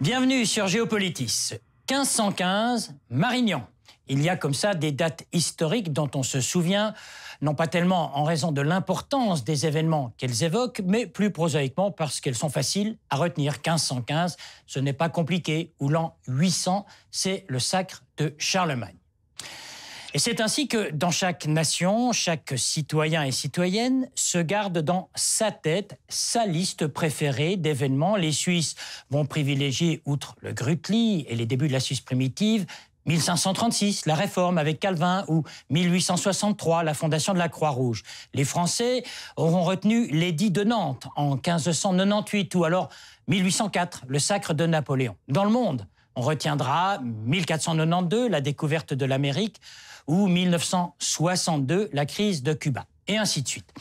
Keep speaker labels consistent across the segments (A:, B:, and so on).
A: Bienvenue sur Géopolitis. 1515, Marignan. Il y a comme ça des dates historiques dont on se souvient, non pas tellement en raison de l'importance des événements qu'elles évoquent, mais plus prosaïquement parce qu'elles sont faciles à retenir. 1515, ce n'est pas compliqué, ou l'an 800, c'est le sacre de Charlemagne. Et c'est ainsi que dans chaque nation, chaque citoyen et citoyenne se garde dans sa tête sa liste préférée d'événements. Les Suisses vont privilégier, outre le Grütli et les débuts de la Suisse primitive, 1536, la Réforme avec Calvin, ou 1863, la fondation de la Croix-Rouge. Les Français auront retenu l'édit de Nantes en 1598, ou alors 1804, le sacre de Napoléon. Dans le monde, on retiendra 1492, la découverte de l'Amérique, ou 1962, la crise de Cuba, et ainsi de suite.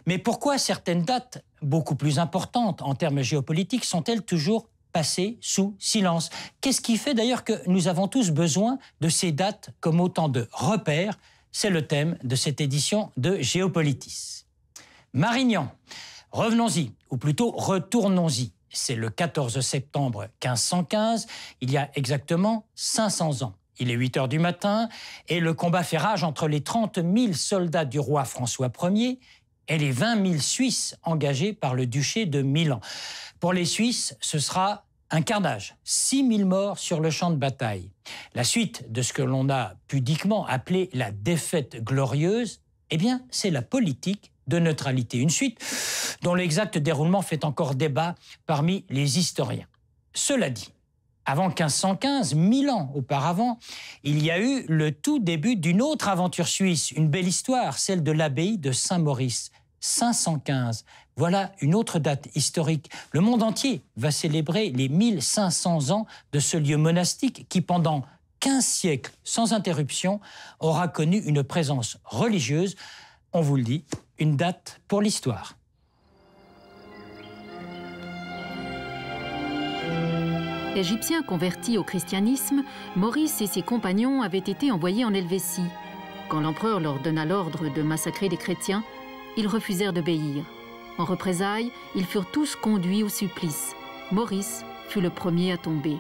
A: Mais pourquoi certaines dates, beaucoup plus importantes en termes géopolitiques, sont-elles toujours passées sous silence? Qu'est-ce qui fait d'ailleurs que nous avons tous besoin de ces dates comme autant de repères? C'est le thème de cette édition de Géopolitis. Marignan, revenons-y, ou plutôt retournons-y. C'est le 14 septembre 1515, il y a exactement 500 ans. Il est 8 heures du matin et le combat fait rage entre les 30 000 soldats du roi François Ier et les 20 000 Suisses engagés par le duché de Milan. Pour les Suisses, ce sera un carnage, 6 000 morts sur le champ de bataille. La suite de ce que l'on a pudiquement appelé la défaite glorieuse, eh bien, c'est la politique de neutralité. Une suite dont l'exact déroulement fait encore débat parmi les historiens. Cela dit, avant 1515, 1000 ans auparavant, il y a eu le tout début d'une autre aventure suisse, une belle histoire, celle de l'abbaye de Saint-Maurice. 515, voilà une autre date historique. Le monde entier va célébrer les 1500 ans de ce lieu monastique qui, pendant 15 siècles sans interruption, aura connu une présence religieuse. On vous le dit, une date pour l'histoire.
B: Égyptien converti au christianisme, Maurice et ses compagnons avaient été envoyés en Helvétie. Quand l'empereur leur donna l'ordre de massacrer les chrétiens, ils refusèrent d'obéir. En représailles, ils furent tous conduits au supplice. Maurice fut le premier à tomber.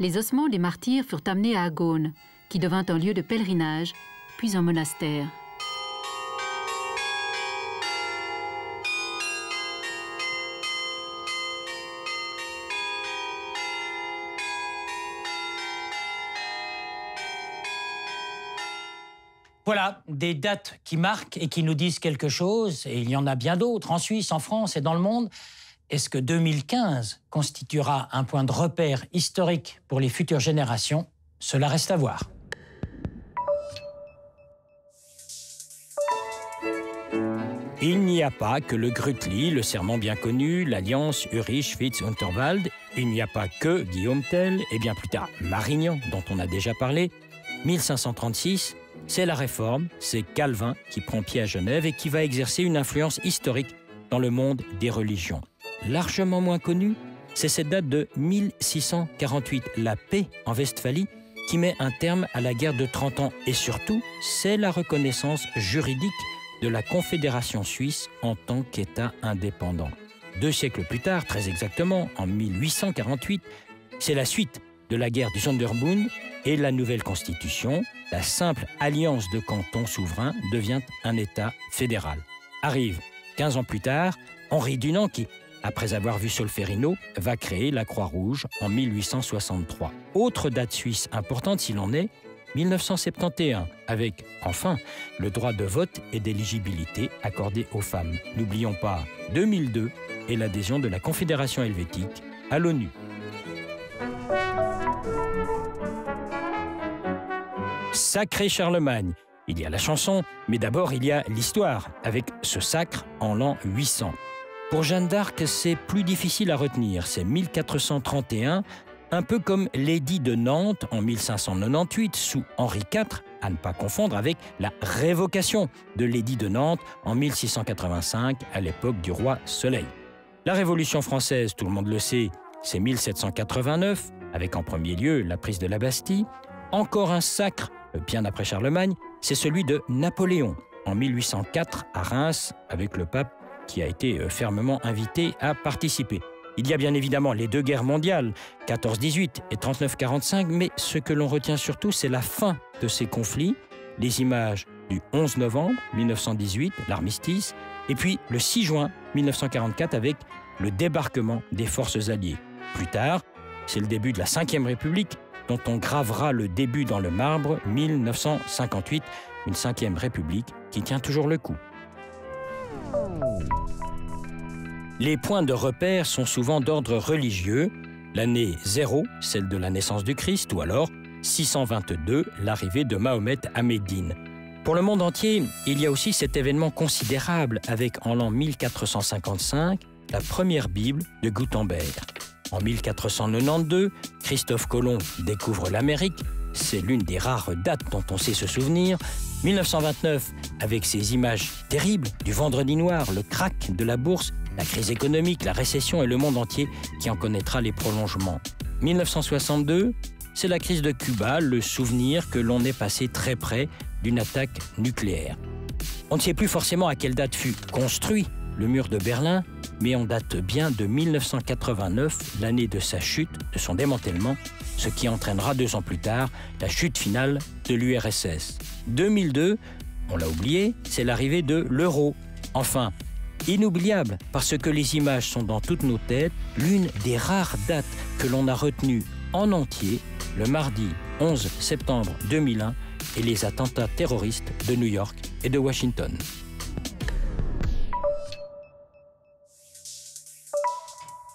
B: Les ossements des martyrs furent amenés à Agone, qui devint un lieu de pèlerinage, puis un monastère.
A: Voilà, des dates qui marquent et qui nous disent quelque chose, et il y en a bien d'autres, en Suisse, en France et dans le monde. Est-ce que 2015 constituera un point de repère historique pour les futures générations? Cela reste à voir. Il n'y a pas que le Grütli, le serment bien connu, l'alliance Uri-Schwyz-Unterwald. Il n'y a pas que Guillaume Tell, et bien plus tard Marignan, dont on a déjà parlé. 1536, c'est la Réforme, c'est Calvin qui prend pied à Genève et qui va exercer une influence historique dans le monde des religions. Largement moins connue, c'est cette date de 1648, la paix en Westphalie, qui met un terme à la guerre de 30 ans. Et surtout, c'est la reconnaissance juridique de la Confédération suisse en tant qu'État indépendant. 2 siècles plus tard, très exactement, en 1848, c'est la suite de la guerre du Sonderbund et la nouvelle constitution. La simple alliance de cantons souverains devient un État fédéral. Arrive, 15 ans plus tard, Henri Dunant qui, après avoir vu Solferino, va créer la Croix-Rouge en 1863. Autre date suisse importante s'il en est, 1971, avec, enfin, le droit de vote et d'éligibilité accordé aux femmes. N'oublions pas 2002 et l'adhésion de la Confédération helvétique à l'ONU. Sacré Charlemagne. Il y a la chanson, mais d'abord il y a l'histoire, avec ce sacre en l'an 800. Pour Jeanne d'Arc, c'est plus difficile à retenir. C'est 1431, un peu comme l'édit de Nantes en 1598 sous Henri IV, à ne pas confondre avec la révocation de l'édit de Nantes en 1685 à l'époque du roi Soleil. La Révolution française, tout le monde le sait, c'est 1789, avec en premier lieu la prise de la Bastille. Encore un sacre, bien après Charlemagne, c'est celui de Napoléon, en 1804 à Reims, avec le pape qui a été fermement invité à participer. Il y a bien évidemment les deux guerres mondiales, 14-18 et 39-45, mais ce que l'on retient surtout, c'est la fin de ces conflits, les images du 11 novembre 1918, l'armistice, et puis le 6 juin 1944 avec le débarquement des forces alliées. Plus tard, c'est le début de la Ve République, dont on gravera le début dans le marbre, 1958, une Ve République qui tient toujours le coup. Les points de repère sont souvent d'ordre religieux. L'année 0, celle de la naissance du Christ, ou alors 622, l'arrivée de Mahomet à Médine. Pour le monde entier, il y a aussi cet événement considérable avec, en l'an 1455, la première Bible de Gutenberg. En 1492, Christophe Colomb découvre l'Amérique. C'est l'une des rares dates dont on sait se souvenir. 1929, avec ses images terribles du vendredi noir, le krach de la bourse, la crise économique, la récession et le monde entier qui en connaîtra les prolongements. 1962, c'est la crise de Cuba, le souvenir que l'on est passé très près d'une attaque nucléaire. On ne sait plus forcément à quelle date fut construit le mur de Berlin, mais on date bien de 1989, l'année de sa chute, de son démantèlement, ce qui entraînera 2 ans plus tard la chute finale de l'URSS. 2002, on l'a oublié, c'est l'arrivée de l'euro. Enfin, inoubliable, parce que les images sont dans toutes nos têtes, l'une des rares dates que l'on a retenues en entier, le mardi 11 septembre 2001, et les attentats terroristes de New York et de Washington.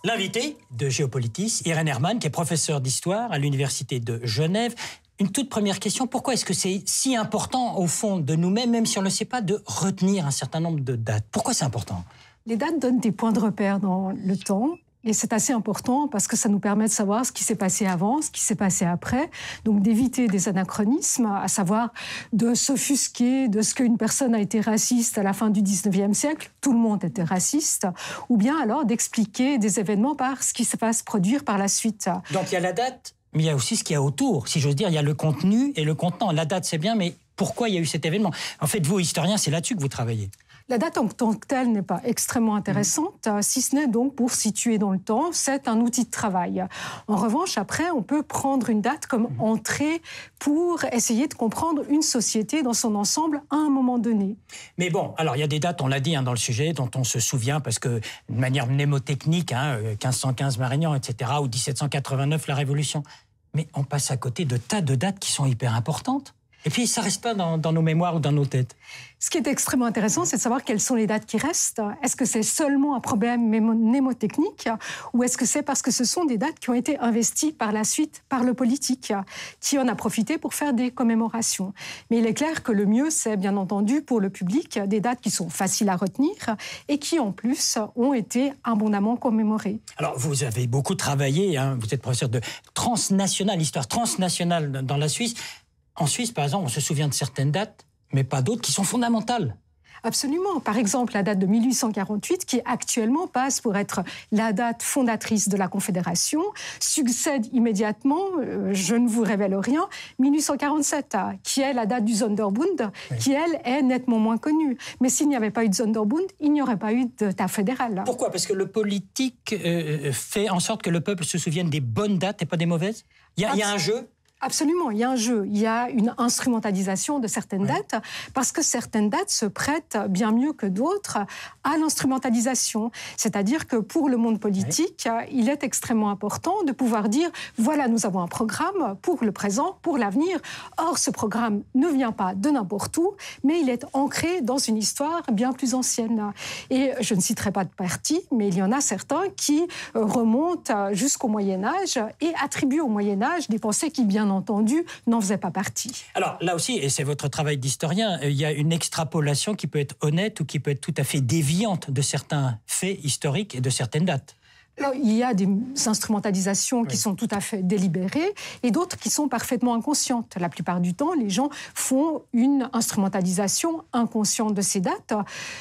A: L'invité de Géopolitis, Irène Hermann, qui est professeure d'histoire à l'Université de Genève. Une toute première question, pourquoi est-ce que c'est si important, au fond de nous-mêmes, même si on ne le sait pas, de retenir un certain nombre de dates? Pourquoi c'est important?
C: Les dates donnent des points de repère dans le temps. Et c'est assez important parce que ça nous permet de savoir ce qui s'est passé avant, ce qui s'est passé après, donc d'éviter des anachronismes, à savoir de s'offusquer de ce qu'une personne a été raciste à la fin du 19e siècle, tout le monde était raciste, ou bien alors d'expliquer des événements par ce qui va se produire par la suite.
A: Donc il y a la date, mais il y a aussi ce qu'il y a autour. Si j'ose dire, il y a le contenu et le contenant. La date, c'est bien, mais pourquoi il y a eu cet événement? En fait, vous, historien, c'est là-dessus que vous travaillez.
C: La date en tant que telle n'est pas extrêmement intéressante, si ce n'est donc pour situer dans le temps, c'est un outil de travail. En revanche, après, on peut prendre une date comme entrée pour essayer de comprendre une société dans son ensemble à un moment donné.
A: Mais bon, alors il y a des dates, on l'a dit dans le sujet, dont on se souvient parce que de manière mnémotechnique, 1515 Marignan, etc., ou 1789 la Révolution. Mais on passe à côté de tas de dates qui sont hyper importantes. Et puis, ça ne reste pas dans nos mémoires ou dans nos têtes.
C: Ce qui est extrêmement intéressant, c'est de savoir quelles sont les dates qui restent. Est-ce que c'est seulement un problème mnémotechnique ou est-ce que c'est parce que ce sont des dates qui ont été investies par la suite par le politique, qui en a profité pour faire des commémorations? Mais il est clair que le mieux, c'est bien entendu pour le public des dates qui sont faciles à retenir et qui, en plus, ont été abondamment commémorées.
A: Alors, vous avez beaucoup travaillé, vous êtes professeur de transnational, histoire transnationale dans la Suisse. En Suisse, par exemple, on se souvient de certaines dates, mais pas d'autres qui sont fondamentales.
C: Absolument. Par exemple, la date de 1848, qui actuellement passe pour être la date fondatrice de la Confédération, succède immédiatement, je ne vous révèle rien, 1847, qui est la date du Sonderbund, oui, qui, elle, est nettement moins connue. Mais s'il n'y avait pas eu de Sonderbund, il n'y aurait pas eu d'État fédéral.
A: Pourquoi? Parce que le politique fait en sorte que le peuple se souvienne des bonnes dates et pas des mauvaises? Il y a un jeu?
C: Absolument, il y a un jeu, il y a une instrumentalisation de certaines dates, parce que certaines dates se prêtent bien mieux que d'autres à l'instrumentalisation. C'est-à-dire que pour le monde politique, il est extrêmement important de pouvoir dire « voilà, nous avons un programme pour le présent, pour l'avenir ». Or, ce programme ne vient pas de n'importe où, mais il est ancré dans une histoire bien plus ancienne. Et je ne citerai pas de parti, mais il y en a certains qui remontent jusqu'au Moyen-Âge et attribuent au Moyen-Âge des pensées qui, bien entendu, n'en faisait pas partie.
A: Alors là aussi, et c'est votre travail d'historien, il y a une extrapolation qui peut être honnête ou qui peut être tout à fait déviante de certains faits historiques et de certaines dates.
C: Alors, il y a des instrumentalisations qui sont tout à fait délibérées et d'autres qui sont parfaitement inconscientes. La plupart du temps, les gens font une instrumentalisation inconsciente de ces dates,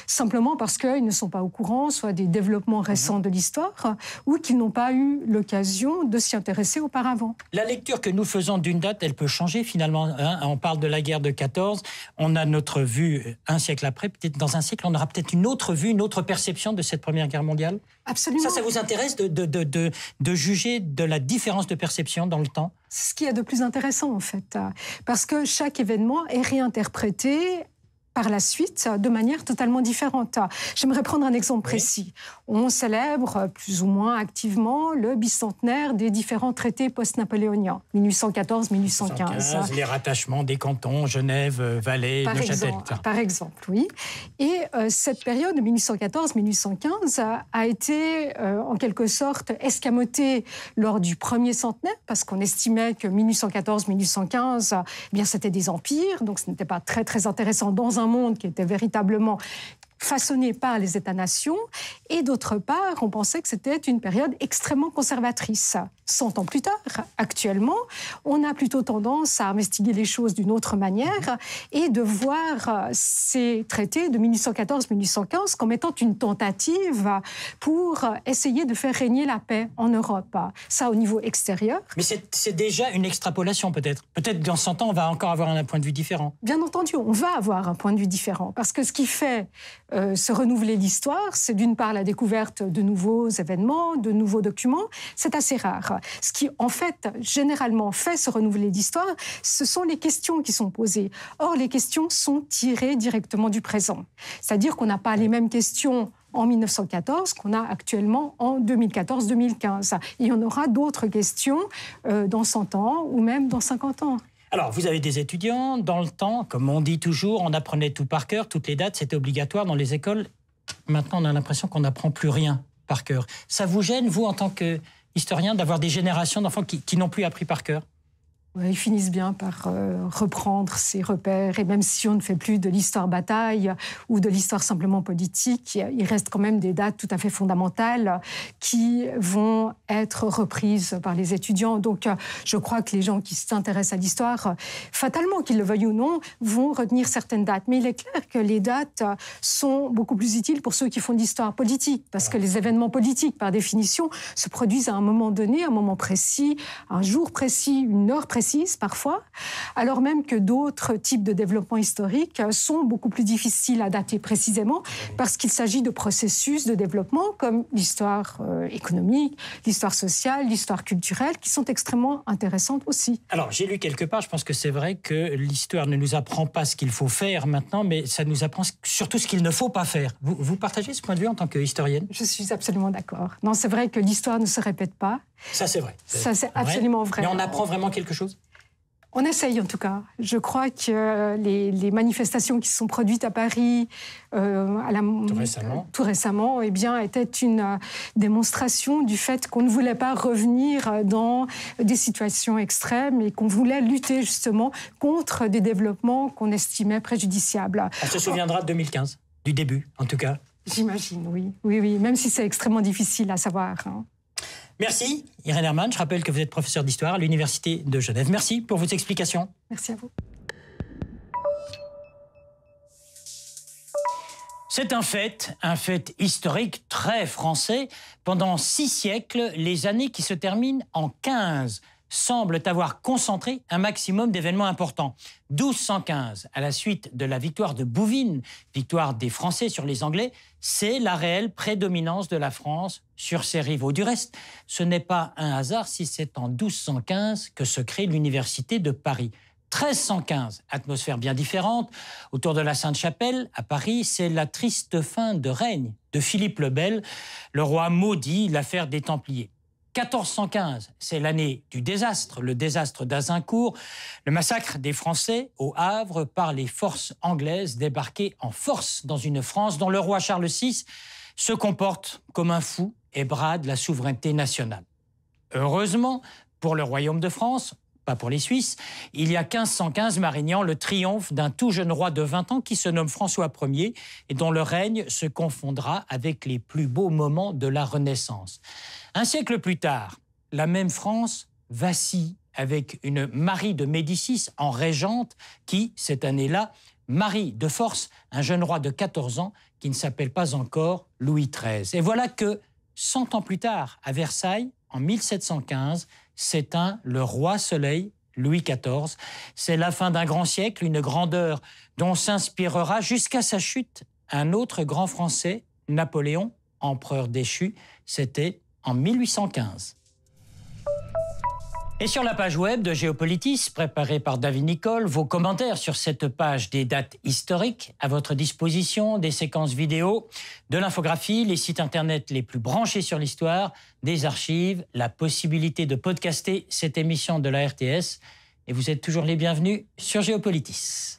C: simplement parce qu'ils ne sont pas au courant, soit des développements récents de l'histoire, ou qu'ils n'ont pas eu l'occasion de s'y intéresser auparavant.
A: La lecture que nous faisons d'une date, elle peut changer finalement. On parle de la guerre de 14, on a notre vue un siècle après, peut-être dans un siècle, on aura peut-être une autre vue, une autre perception de cette Première Guerre mondiale.
C: Absolument.
A: Ça vous intéresse, intéresse de juger de la différence de perception dans le temps?
C: C'est ce qu'il y a de plus intéressant, en fait, parce que chaque événement est réinterprété par la suite de manière totalement différente. J'aimerais prendre un exemple précis. On célèbre plus ou moins activement le bicentenaire des différents traités post-napoléoniens, 1814-1815.
A: Les rattachements des cantons, Genève, Valais, Neuchâtel.
C: Par exemple, oui. Et cette période de 1814-1815 a été en quelque sorte escamotée lors du premier centenaire, parce qu'on estimait que 1814-1815, eh bien, c'était des empires, donc ce n'était pas très, très intéressant dans un monde qui était véritablement façonné par les États-nations, et d'autre part, on pensait que c'était une période extrêmement conservatrice. 100 ans plus tard, actuellement, on a plutôt tendance à investiguer les choses d'une autre manière et de voir ces traités de 1814-1815 comme étant une tentative pour essayer de faire régner la paix en Europe. Ça, au niveau extérieur.
A: Mais c'est déjà une extrapolation, peut-être. Peut-être dans 100 ans, on va encore avoir un point de vue différent.
C: Bien entendu, on va avoir un point de vue différent, parce que ce qui fait se renouveler l'histoire, c'est d'une part la découverte de nouveaux événements, de nouveaux documents. C'est assez rare. Ce qui, en fait, généralement fait se renouveler l'histoire, ce sont les questions qui sont posées. Or, les questions sont tirées directement du présent. C'est-à-dire qu'on n'a pas les mêmes questions en 1914 qu'on a actuellement en 2014-2015. Et il y en aura d'autres questions dans 100 ans ou même dans 50 ans.
A: Alors, vous avez des étudiants, dans le temps, comme on dit toujours, on apprenait tout par cœur, toutes les dates, c'était obligatoire dans les écoles. Maintenant, on a l'impression qu'on n'apprend plus rien par cœur. Ça vous gêne, vous, en tant qu'historien, d'avoir des générations d'enfants qui n'ont plus appris par cœur?
C: Ils finissent bien par reprendre ces repères. Et même si on ne fait plus de l'histoire bataille ou de l'histoire simplement politique, il reste quand même des dates tout à fait fondamentales qui vont être reprises par les étudiants. Donc, je crois que les gens qui s'intéressent à l'histoire, fatalement, qu'ils le veuillent ou non, vont retenir certaines dates. Mais il est clair que les dates sont beaucoup plus utiles pour ceux qui font de l'histoire politique, parce que les événements politiques, par définition, se produisent à un moment donné, un moment précis, un jour précis, une heure précise, parfois, alors même que d'autres types de développement historique sont beaucoup plus difficiles à dater précisément parce qu'il s'agit de processus de développement comme l'histoire économique, l'histoire sociale, l'histoire culturelle, qui sont extrêmement intéressantes aussi.
A: Alors, j'ai lu quelque part, je pense que c'est vrai que l'histoire ne nous apprend pas ce qu'il faut faire maintenant, mais ça nous apprend surtout ce qu'il ne faut pas faire. Vous partagez ce point de vue en tant qu'historienne?
C: Je suis absolument d'accord. Non, c'est vrai que l'histoire ne se répète pas.
A: Ça, c'est vrai.
C: Ça, c'est absolument vrai.
A: Mais on apprend vraiment quelque chose?
C: On essaye en tout cas. Je crois que les manifestations qui se sont produites à Paris tout récemment eh bien, étaient une démonstration du fait qu'on ne voulait pas revenir dans des situations extrêmes et qu'on voulait lutter justement contre des développements qu'on estimait préjudiciables.
A: On se souviendra de 2015, du début en tout cas.
C: J'imagine, oui. Oui, même si c'est extrêmement difficile à savoir.
A: Merci, Irène Hermann. Je rappelle que vous êtes professeure d'histoire à l'Université de Genève. Merci pour vos explications.
C: Merci à vous.
A: C'est un fait historique très français. Pendant 6 siècles, les années qui se terminent en 15 semblent avoir concentré un maximum d'événements importants. 1215, à la suite de la victoire de Bouvines, victoire des Français sur les Anglais, c'est la réelle prédominance de la France sur ses rivaux. Du reste, ce n'est pas un hasard si c'est en 1215 que se crée l'Université de Paris. 1315, atmosphère bien différente. Autour de la Sainte-Chapelle, à Paris, c'est la triste fin de règne de Philippe le Bel, le roi maudit, l'affaire des Templiers. 1415, c'est l'année du désastre, le désastre d'Azincourt, le massacre des Français au Havre par les forces anglaises débarquées en force dans une France dont le roi Charles VI se comporte comme un fou et brade la souveraineté nationale. Heureusement, pour le royaume de France, pas pour les Suisses, il y a 1515 Marignan, le triomphe d'un tout jeune roi de 20 ans qui se nomme François Ier et dont le règne se confondra avec les plus beaux moments de la Renaissance. Un siècle plus tard, la même France vacille avec une Marie de Médicis en régente qui, cette année-là, marie de force un jeune roi de 14 ans qui ne s'appelle pas encore Louis XIII. Et voilà que, 100 ans plus tard, à Versailles, en 1715, s'éteint le roi Soleil, Louis XIV. C'est la fin d'un grand siècle, une grandeur dont s'inspirera jusqu'à sa chute un autre grand Français, Napoléon, empereur déchu. C'était en 1815. Et sur la page web de Géopolitis, préparée par David Nicole, vos commentaires sur cette page des dates historiques à votre disposition, des séquences vidéo, de l'infographie, les sites internet les plus branchés sur l'histoire, des archives, la possibilité de podcaster cette émission de la RTS. Et vous êtes toujours les bienvenus sur Géopolitis.